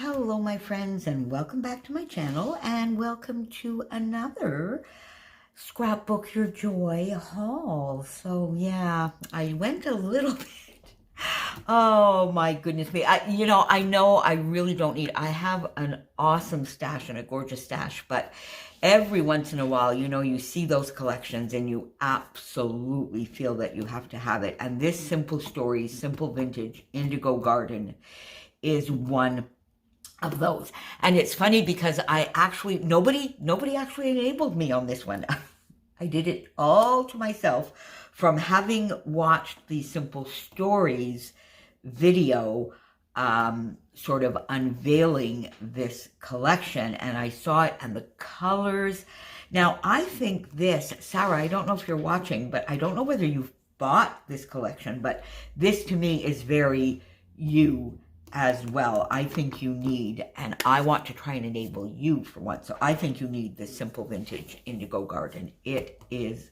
Hello my friends, and welcome back to my channel, and welcome to another Scrapbook Your Joy haul. So yeah, I went a little bit, oh my goodness me. I know I really don't need, I have an awesome stash and a gorgeous stash, but every once in a while, you see those collections and you absolutely feel that you have to have it. And this Simple Stories, Simple Vintage Indigo Garden is one of those. And it's funny because nobody actually enabled me on this one. I did it all to myself from having watched the Simple Stories video, sort of unveiling this collection, and I saw it and the colors. Now, I think this, Sarah, I don't know if you're watching, but I don't know whether you've bought this collection, but this to me is very you as well. I think you need, and I want to try and enable you for once, so I think you need this Simple Vintage Indigo Garden. It is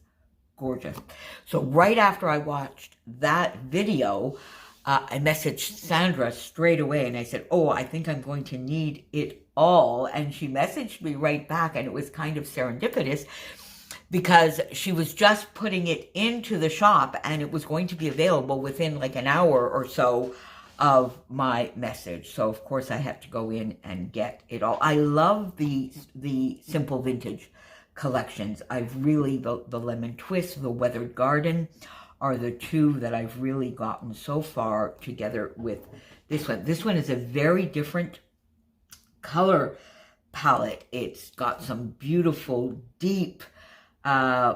gorgeous. So right after I watched that video, I messaged Sandra straight away and I said, oh, I think I'm going to need it all. And she messaged me right back, and it was kind of serendipitous because she was just putting it into the shop and it was going to be available within like an hour or so of my message. So of course I had to go in and get it all. I love the Simple Vintage collections. I've really, the Lemon Twist, the Weathered Garden are the two that I've really gotten so far, together with this one. This one is a very different color palette. It's got some beautiful deep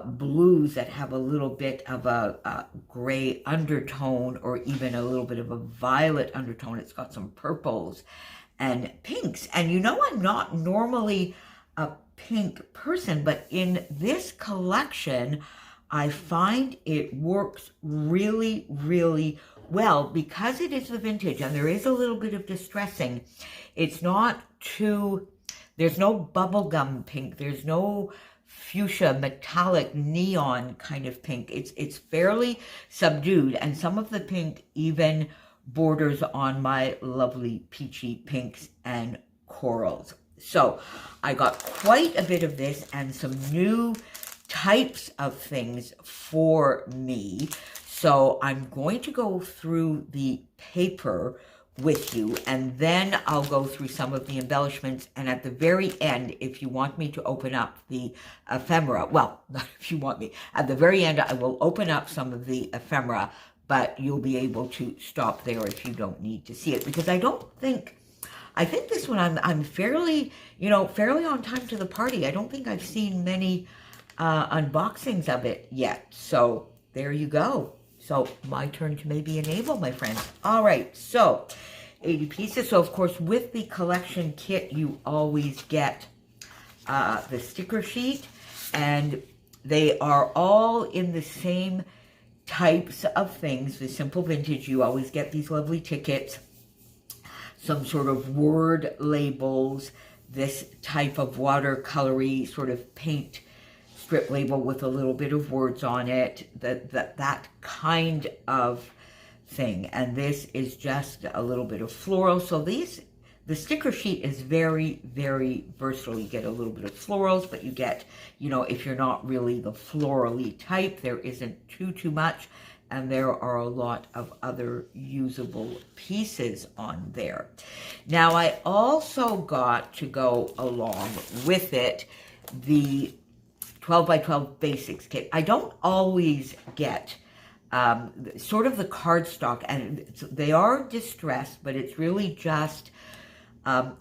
blues that have a little bit of a gray undertone, or even a little bit of a violet undertone. It's got some purples and pinks. And I'm not normally a pink person, but in this collection, I find it works really, really well because it is the vintage and there is a little bit of distressing. It's not too, there's no bubblegum pink, there's no fuchsia, metallic, neon kind of pink. It's fairly subdued, and some of the pink even borders on my lovely peachy pinks and corals. So I got quite a bit of this and some new types of things for me. So I'm going to go through the paper with you, and then I'll go through some of the embellishments, and at the very end, if you want me to open up the ephemera, well, not if you want me, at the very end I will open up some of the ephemera, but you'll be able to stop there if you don't need to see it, because I think this one I'm fairly, fairly on time to the party. I don't think I've seen many unboxings of it yet, so there you go. So my turn to maybe enable, my friends. All right, so 80 pieces. So of course, with the collection kit, you always get the sticker sheet, and they are all in the same types of things. The Simple Vintage, you always get these lovely tickets, some sort of word labels, this type of watercolory sort of paint strip label with a little bit of words on it, that kind of thing. And this is just a little bit of floral. So the sticker sheet is very, very versatile. You get a little bit of florals, but you get, if you're not really the florally type, there isn't too much. And there are a lot of other usable pieces on there. Now, I also got to go along with it the 12 by 12 basics kit. I don't always get sort of the cardstock, and they are distressed, but it's really just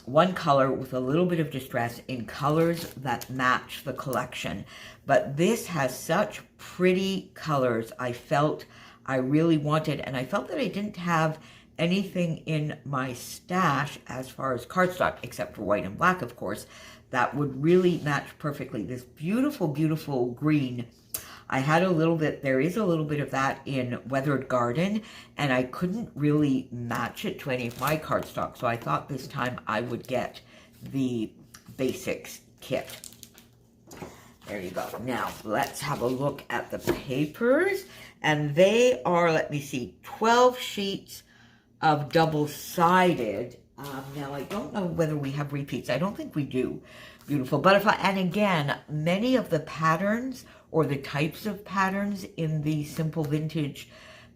one color with a little bit of distress in colors that match the collection. But this has such pretty colors. I felt I really wanted, and I felt that I didn't have anything in my stash as far as cardstock, except for white and black, of course, that would really match perfectly. This beautiful, beautiful green. I had a little bit, there is a little bit of that in Weathered Garden, and I couldn't really match it to any of my cardstock, so I thought this time I would get the basics kit. There you go. Now, let's have a look at the papers, and they are, let me see, 12 sheets of double-sided Now, I don't know whether we have repeats. I don't think we do. Beautiful butterfly. And again, many of the patterns or the types of patterns in the Simple Vintage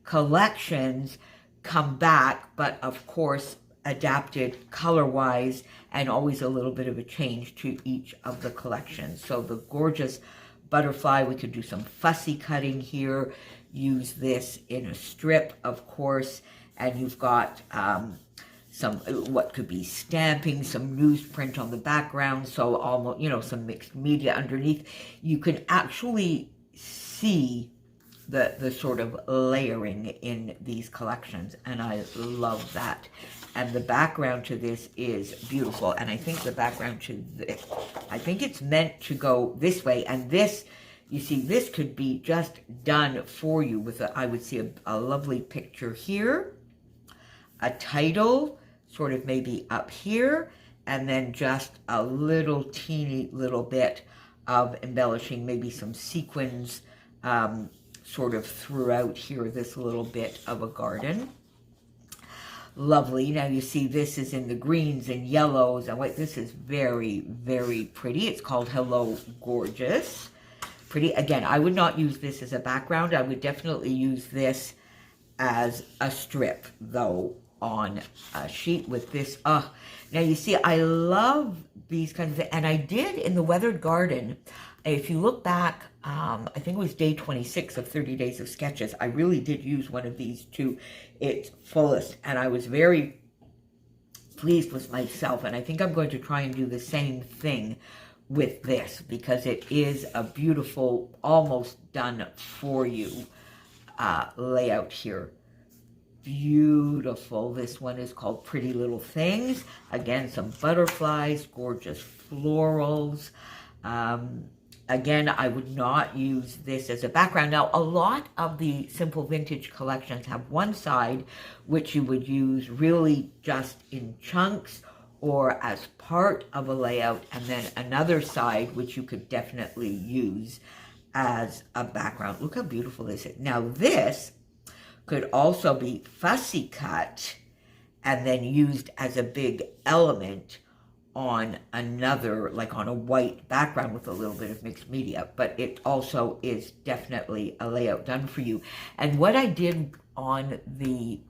collections come back, but of course, adapted color-wise and always a little bit of a change to each of the collections. So the gorgeous butterfly, we could do some fussy cutting here, use this in a strip, of course, and you've got some, what could be stamping, some newsprint on the background, so almost, you know, some mixed media underneath. You can actually see the sort of layering in these collections, and I love that. And the background to this is beautiful, and I think the background to this, I think it's meant to go this way, and this, you see, this could be just done for you with a, I would see a lovely picture here, a title, sort of maybe up here, and then just a little teeny little bit of embellishing, maybe some sequins sort of throughout here, this little bit of a garden. Lovely. Now you see this is in the greens and yellows and white. This is very, very pretty. It's called Hello Gorgeous. Pretty. Again, I would not use this as a background. I would definitely use this as a strip, though, on a sheet with this. Now you see, I love these kinds of things. And I did in the Weathered Garden. If you look back, I think it was day 26 of 30 Days of Sketches. I really did use one of these to its fullest. And I was very pleased with myself. And I think I'm going to try and do the same thing with this, because it is a beautiful, almost done for you layout here. Beautiful. This one is called Pretty Little Things. Again, some butterflies, gorgeous florals. Again, I would not use this as a background. Now, a lot of the Simple Vintage collections have one side which you would use really just in chunks or as part of a layout, and then another side which you could definitely use as a background. Look how beautiful this is. Now, this could also be fussy cut and then used as a big element on another, like on a white background with a little bit of mixed media, but it also is definitely a layout done for you. And what I did on the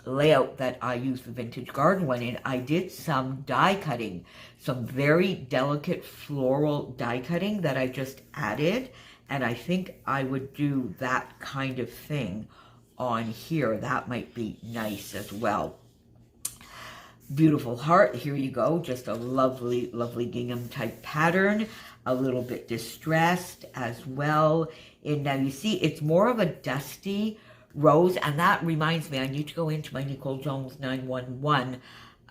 layout that I used the Vintage Garden one in, I did some die cutting, some very delicate floral die cutting that I just added, and I think I would do that kind of thing on here. That might be nice as well. Beautiful heart, here you go, just a lovely, lovely gingham type pattern, a little bit distressed as well. And now you see, it's more of a dusty rose, and that reminds me, I need to go into my Nicole Jones 911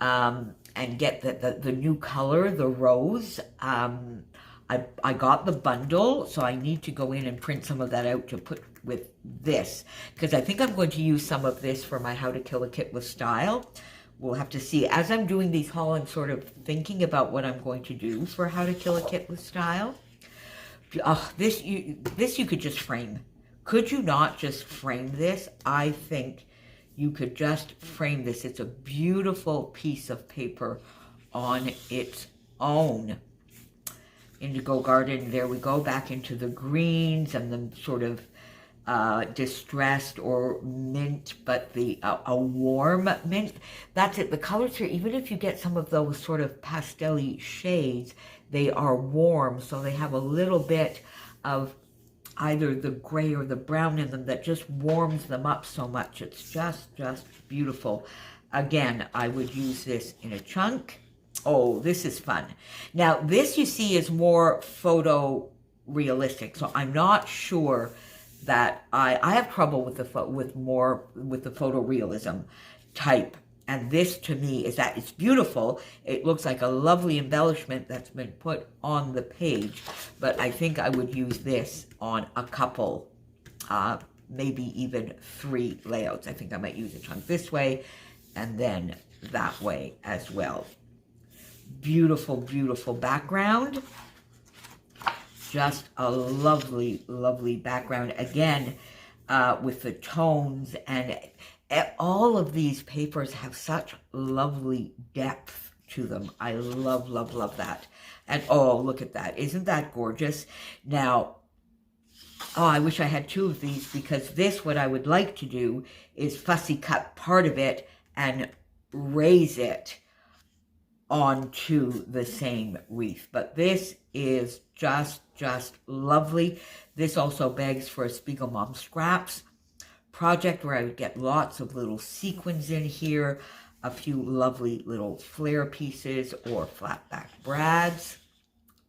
and get the new color, the rose. I got the bundle, so I need to go in and print some of that out to put with this, because I think I'm going to use some of this for my How to Kill a Kit with Style. We'll have to see. As I'm doing these hauls, I'm sort of thinking about what I'm going to do for How to Kill a Kit with Style. This you could just frame. Could you not just frame this? I think you could just frame this. It's a beautiful piece of paper on its own. Indigo Garden, there we go, back into the greens and the sort of distressed or mint, but a warm mint. That's it. The colors here, even if you get some of those sort of pastel-y shades, they are warm, so they have a little bit of either the gray or the brown in them that just warms them up so much. It's just beautiful. Again, I would use this in a chunk. Oh, this is fun. Now, this you see is more photo realistic, so I'm not sure that I have trouble with the photorealism type. And this to me is that it's beautiful. It looks like a lovely embellishment that's been put on the page, but I think I would use this on a couple, maybe even 3 layouts. I think I might use a chunk this way and then that way as well. Beautiful, beautiful background. Just a lovely, lovely background. Again, with the tones, and all of these papers have such lovely depth to them. I love, love, love that. And oh, look at that. Isn't that gorgeous? Now, oh, I wish I had two of these, because this, what I would like to do is fussy cut part of it and raise it onto the same wreath. But this is just lovely. This also begs for a Spiegel Mom Scraps project where I would get lots of little sequins in here, a few lovely little flare pieces or flat back brads.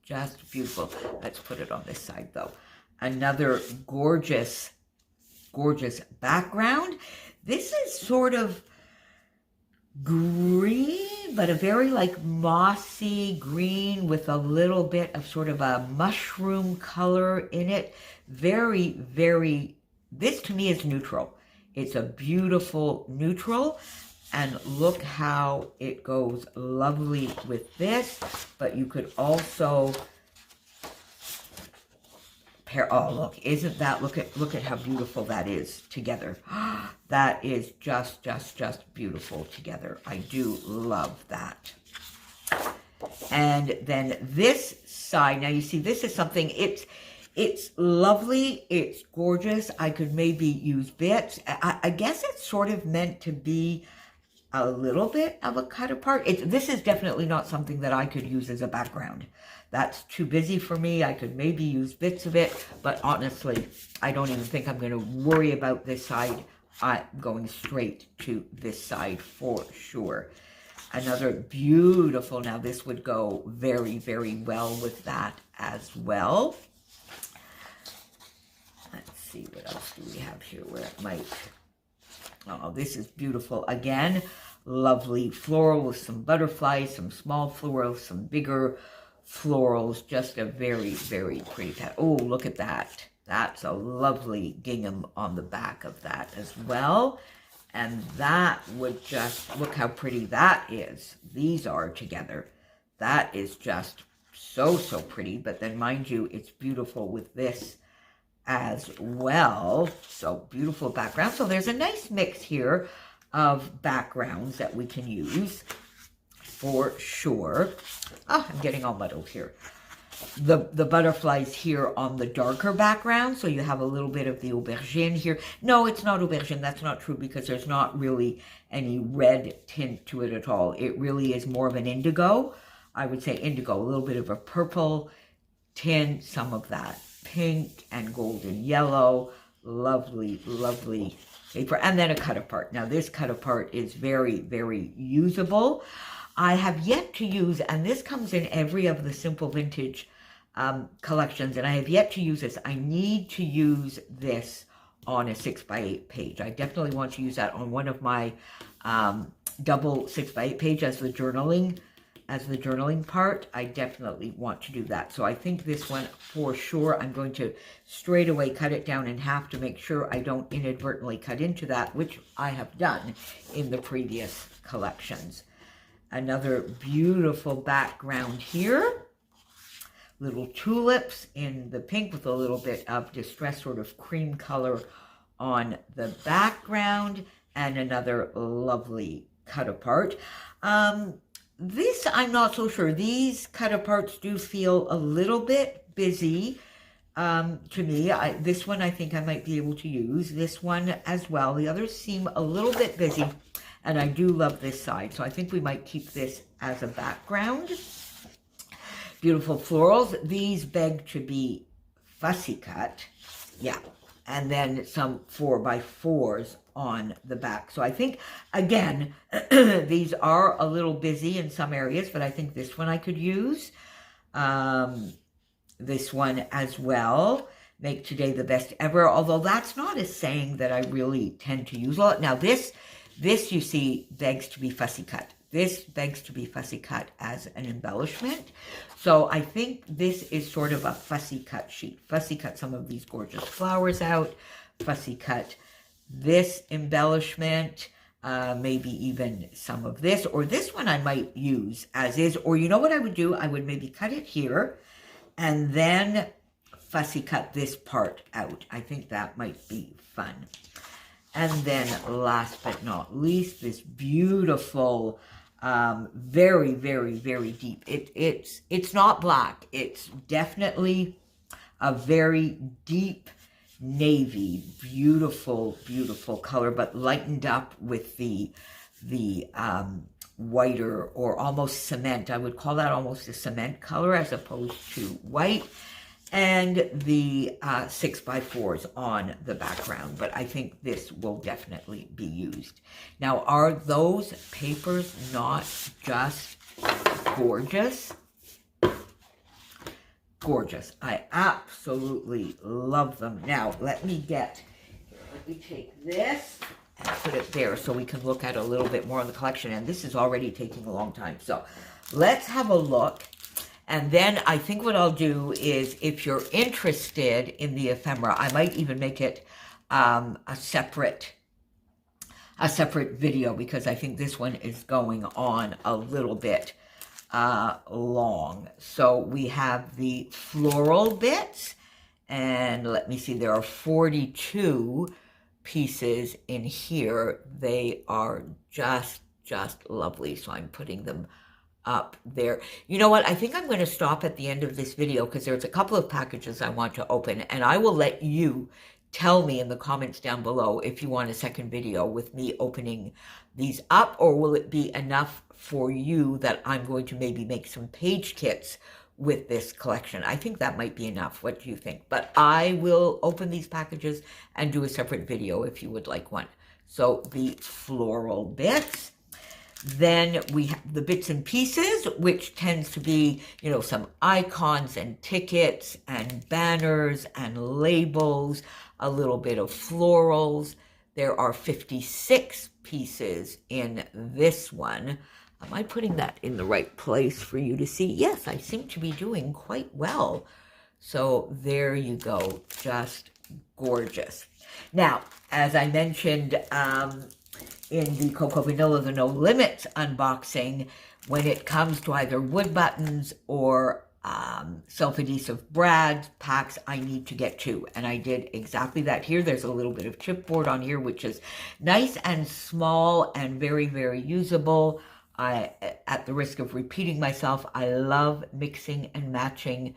Just beautiful. Let's put it on this side though. Another gorgeous, gorgeous background. This is sort of green, but a very like mossy green with a little bit of sort of a mushroom color in it. Very, very, this to me is neutral. It's a beautiful neutral. And look how it goes lovely with this. But you could also pair, oh look, isn't that, look at how beautiful that is together. That is just beautiful together. I do love that. And then this side, now you see this is something, it's lovely, it's gorgeous. I could maybe use bits. I guess it's sort of meant to be a little bit of a cut apart. This is definitely not something that I could use as a background. That's too busy for me. I could maybe use bits of it, but honestly, I don't even think I'm going to worry about this side. I'm going straight to this side for sure. Another beautiful, now this would go very, very well with that as well. Let's see, what else do we have here where it might... Oh, this is beautiful. Again, lovely floral with some butterflies, some small florals, some bigger florals. Just a very, very pretty pattern. Oh, look at that. That's a lovely gingham on the back of that as well. And that would just, look how pretty that is. These are together. That is just so pretty. But then mind you, it's beautiful with this as well. So beautiful background. So there's a nice mix here of backgrounds that we can use for sure. Oh, I'm getting all muddled here. The butterflies here on the darker background. So you have a little bit of the aubergine here. No, it's not aubergine. That's not true because there's not really any red tint to it at all. It really is more of an indigo. I would say indigo, a little bit of a purple tint, some of that pink and golden yellow. Lovely, lovely paper. And then a cut apart. Now this cut apart is very, very usable. I have yet to use, and this comes in every of the Simple Vintage collections, and I have yet to use this. I need to use this on a 6x8 page. I definitely want to use that on one of my double 6x8 page as the journaling part. I definitely want to do that. So I think this one for sure, I'm going to straight away cut it down in half to make sure I don't inadvertently cut into that, which I have done in the previous collections. Another beautiful background here. Little tulips in the pink with a little bit of distressed sort of cream color on the background. And another lovely cut apart. This, I'm not so sure. These cut aparts do feel a little bit busy to me. This one I think I might be able to use. This one as well. The others seem a little bit busy. And I do love this side. So I think we might keep this as a background. Beautiful florals. These beg to be fussy cut. Yeah. And then some 4x4s on the back. So I think, again, these are a little busy in some areas, but I think this one I could use. This one as well. Make today the best ever. Although that's not a saying that I really tend to use a lot. Now this you see begs to be fussy cut. This begs to be fussy cut as an embellishment. So I think this is sort of a fussy cut sheet. Fussy cut some of these gorgeous flowers out. Fussy cut this embellishment. Maybe even some of this. Or this one I might use as is. Or you know what I would do? I would maybe cut it here. And then fussy cut this part out. I think that might be fun. And then last but not least, this beautiful, very, very, very deep. It's not black. It's definitely a very deep navy, beautiful, beautiful color, but lightened up with the whiter or almost cement. I would call that almost a cement color as opposed to white. And the 6x4s on the background, but I think this will definitely be used. Now, are those papers not just gorgeous? Gorgeous. I absolutely love them. Now, let me take this and put it there so we can look at a little bit more of the collection. And this is already taking a long time. So let's have a look. And then I think what I'll do is, if you're interested in the ephemera, I might even make it a separate video, because I think this one is going on a little bit long. So we have the Floral Bits, and let me see, there are 42 pieces in here. They are just lovely. So I'm putting them up there. You know what? I think I'm going to stop at the end of this video, because there's a couple of packages I want to open, and I will let you tell me in the comments down below if you want a second video with me opening these up, or will it be enough for you that I'm going to maybe make some page kits with this collection. I think that might be enough. What do you think? But I will open these packages and do a separate video if you would like one. So the Floral Bits. Then we have the Bits and Pieces, which tends to be, you know, some icons and tickets and banners and labels, a little bit of florals. There are 56 pieces in this one. Am I putting that in the right place for you to see? Yes, I seem to be doing quite well. So there you go, just gorgeous. Now, as I mentioned, in the Cocoa Vanilla, the No Limits unboxing, when it comes to either wood buttons or self-adhesive brads packs, I need to get two. And I did exactly that here. There's a little bit of chipboard on here, which is nice and small and very, very usable. At the risk of repeating myself, I love mixing and matching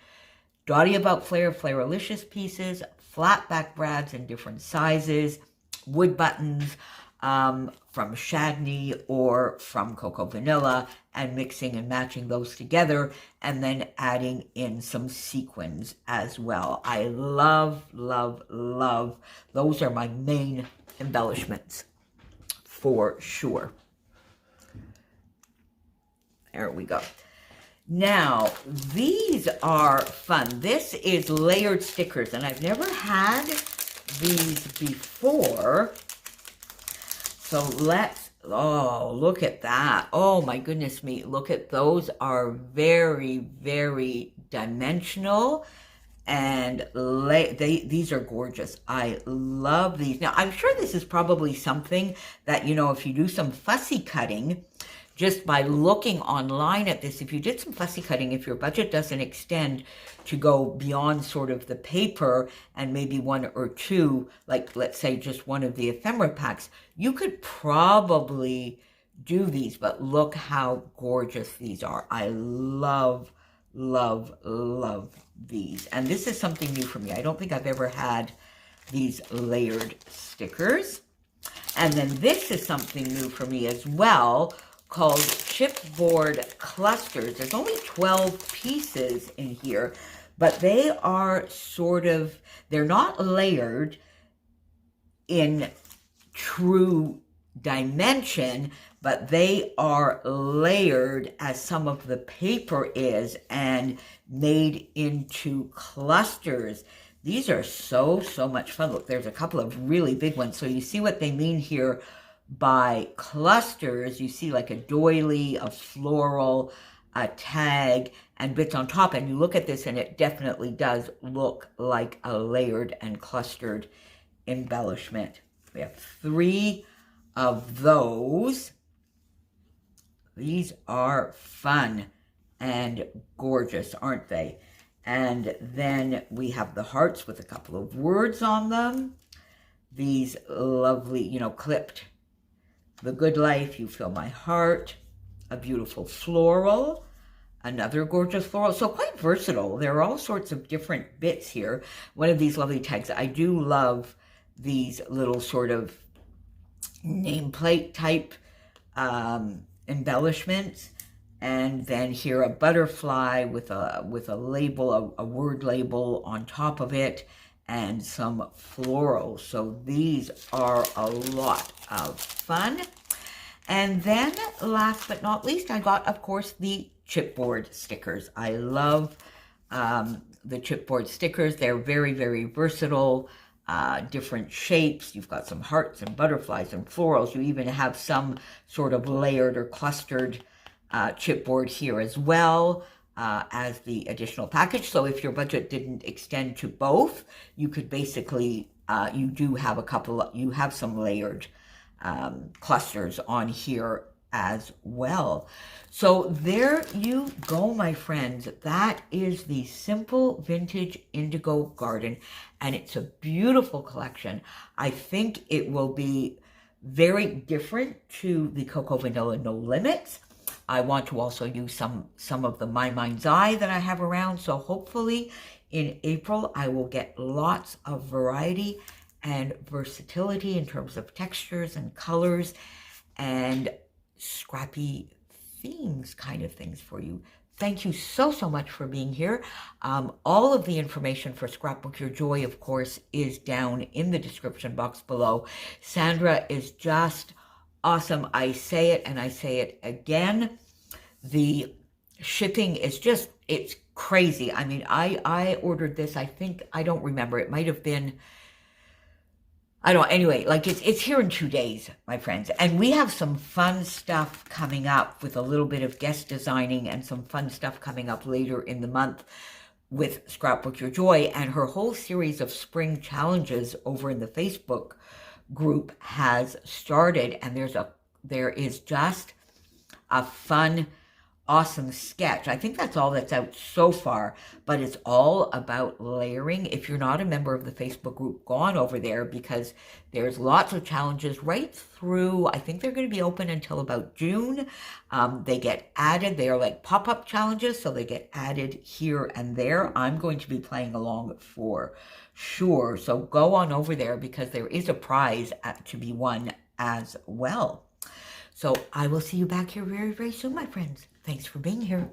Dotty About Flair, Flairalicious pieces, flat back brads in different sizes, wood buttons, from Chadney or from Cocoa Vanilla, and mixing and matching those together, and then adding in some sequins as well. I love, love, love. Those are my main embellishments for sure. There we go. Now, these are fun. This is layered stickers, and I've never had these before. So let's, oh, look at that. Oh my goodness me. Look at those, are very, very dimensional, and these are gorgeous. I love these. Now, I'm sure this is probably something that, you know, if you do some fussy cutting, just by looking online at this, if you did some fussy cutting, if your budget doesn't extend to go beyond sort of the paper and maybe one or two, like let's say just one of the ephemera packs, you could probably do these. But look how gorgeous these are. I love, love, love these. And this is something new for me. I don't think I've ever had these layered stickers. And then this is something new for me as well, called Chipboard Clusters. There's only 12 pieces in here, but they are sort of, they're not layered in true dimension, but they are layered as some of the paper is and made into clusters. These are so much fun. Look, there's a couple of really big ones. So you see what they mean here by clusters. You see like a doily, a floral, a tag, and bits on top. And you look at this and it definitely does look like a layered and clustered embellishment. We have 3 of those. These are fun and gorgeous, aren't they? And then we have the hearts with a couple of words on them. these lovely, you know, clipped. The Good Life, You Fill My Heart, a beautiful floral, another gorgeous floral. So quite versatile. There are all sorts of different bits here. One of these lovely tags. I do love these little sort of nameplate type embellishments. And then here a butterfly with a label, a word label on top of it, and some florals. So these are a lot of fun. And then last but not least, I got, of course, the chipboard stickers. I love the chipboard stickers. They're very, very versatile, different shapes. You've got some hearts and butterflies and florals. You even have some sort of layered or clustered chipboard here as well as the additional package. So if your budget didn't extend to both, you could basically, you do have you have some layered clusters on here as well. So there you go, my friends. That is the Simple Vintage Indigo Garden, and it's a beautiful collection. I think it will be very different to the Cocoa Vanilla No Limits. I want to also use some of the My Mind's Eye that I have around, so hopefully in April I will get lots of variety and versatility in terms of textures and colors and scrappy themes kind of things for you. Thank you so, so much for being here. All of the information for Scrapbook Your Joy, of course, is down in the description box below. Sandra is just awesome. I say it and I say it again. The shipping is just, it's crazy. I mean, I ordered this, I think, I don't remember. It might have been, I don't, anyway, like it's here in 2 days, my friends. And we have some fun stuff coming up with a little bit of guest designing and some fun stuff coming up later in the month with Scrapbook Your Joy. And her whole series of spring challenges over in the Facebook group has started. And there is just a fun, awesome sketch. I think that's all that's out so far, but it's all about layering. If you're not a member of the Facebook group, go on over there because there's lots of challenges right through. I think they're going to be open until about June. They get added. They are like pop-up challenges, so they get added here and there. I'm going to be playing along for sure. So go on over there because there is a prize to be won as well. So I will see you back here very, very soon, my friends. Thanks for being here.